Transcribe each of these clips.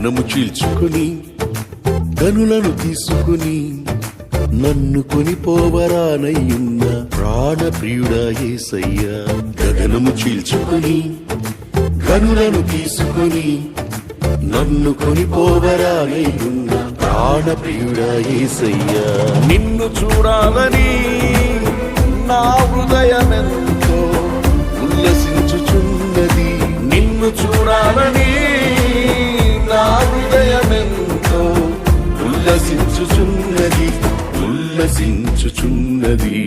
గగనము చీల్చుకొని గనులను తీసుకుని నన్ను కొనిపోవరానయ్యున్న ప్రాణప్రియుడా యేసయ్యా. గగనము చీల్చుకొని గనులను తీసుకుని నన్ను కొనిపోవరానయ్యున్న ప్రాణప్రియుడా యేసయ్యా. నిన్ను చూడాలని నా హృదయమెంతో ఉల్లసించుచున్నది. నిన్ను చూడాలని నా హృదయమెంతో ఉల్లసించుచున్నది ఉల్లసించుచున్నది.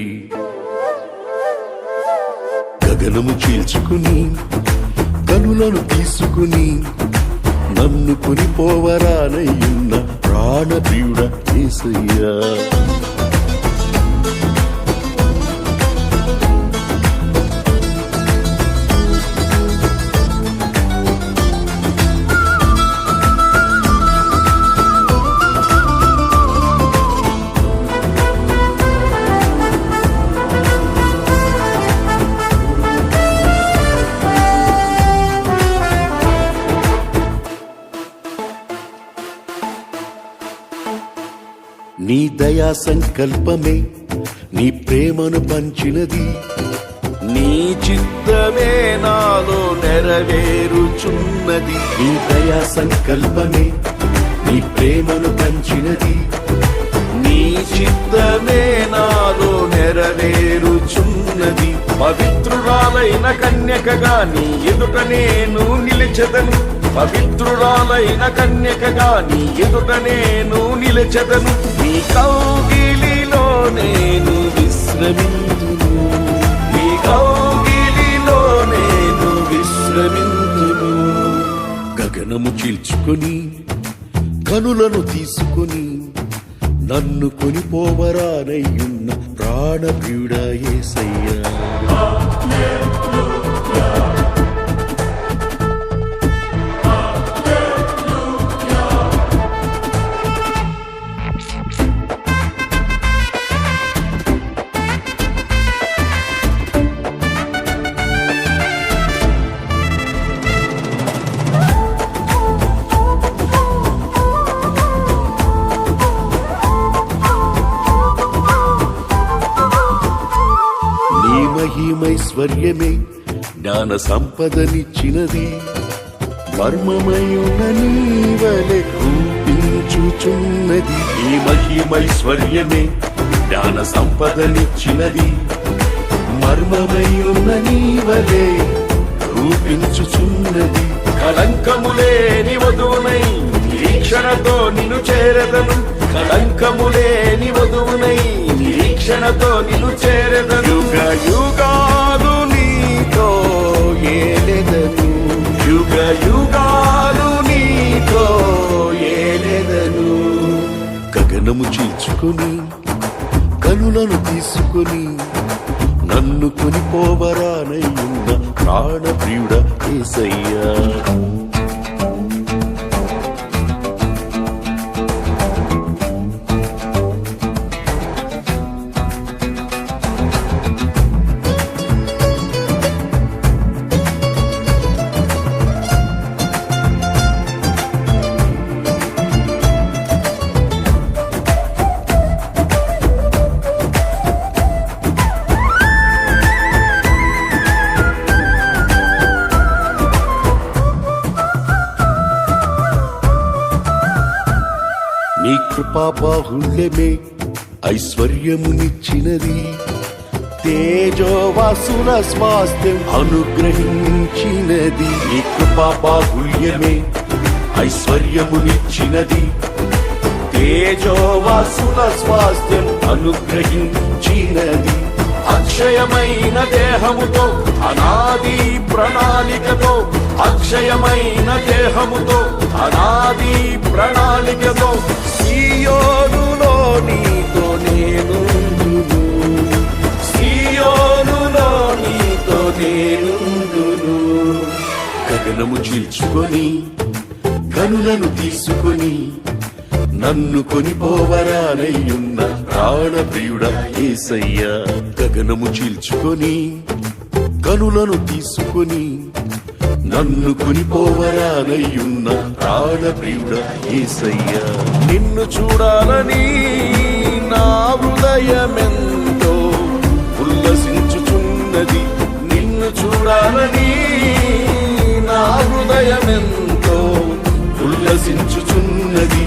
గగనము చీల్చుకుని గనులను తీసుకుని నన్ను కొనిపోవరానయ్యున్న ప్రాణప్రియుడా యేసయ్యా. నీ దయా సంకల్పమే నీ ప్రేమను పంచినది. నీ చిత్తమే నాలో నెరవేరుచున్నది. నీ దయా సంకల్పమే నీ ప్రేమను పంచినది. నీ చిత్తమే నాలో నెరవేరుచున్నది. పవిత్రురాలైన కన్యకగా నీ ఎదుట నేను నిలిచెదను. పవిత్రురాలైన కన్యకగా నీ ఎదుట నేను నిలిచెదను. నీ కౌగిలిలో నేను విశ్రమింతును. నీ కౌగిలిలో నేను విశ్రమింతును. గగనము చీల్చుకొని కనులను తీసుకొని నన్ను కొనిపోవరానయ్యున్న ప్రాణప్రియుడా యేసయ్యా. మహిమైశ్వర్యమే జ్ఞాన సంపదనిచ్చినది. మర్మమయున నీవలె రూపించుచున్నది. ఈ మహిమైశ్వర్యమే జ్ఞాన సంపదనిచ్చినది. మర్మమయున నీవలె రూపించుచున్నది. కళంకములేని వధువునై నిరీక్షణతో నిన్ను చేరదను. కళంకములేని వధువునై నిరీక్షణతో నిన్ను చేరదను. యుగ యుగాలు నీతో ఏలెదను. యుగ యుగాలు నీతో ఏలెదను. గగనము చీల్చుకొని కనులను తీసుకొని నన్ను కొనిపోవరానయ్యున్న ప్రాణప్రియుడా యేసయ్యా. నీ కృపాబాహుళ్యమే ఐశ్వర్యమునిచ్చినది. తేజోవాసుల స్వాస్థ్యం అనుగ్రహించినది. నీ కృపాబాహుళ్యమే ఐశ్వర్యమునిచ్చినది. తేజోవాసుల స్వాస్థ్యం అనుగ్రహించినది. అక్షయమైన దేహముతో అనాది ప్రణాళికతో. అక్షయమైన దేహముతో అనాది ప్రణాళికతో. సియోనులో నీతో నేనుందును. సియోనులో నీతో నేనుందును. గగనము చీల్చుకొని కనులను తీసుకొని నన్ను కొనిపోవరానయ్యున్న ప్రాణప్రియుడా యేసయ్యా. గగనము చీల్చుకొని కనులను తీసుకొని నన్ను కొనిపోవరానయ్యున్న ప్రాణప్రియుడా యేసయ్యా. నిన్ను చూడాలని నా హృదయమెంతో ఉల్లసించుచున్నది. నిన్ను చూడాలని నా హృదయమెంతో ఉల్లసించుచున్నది.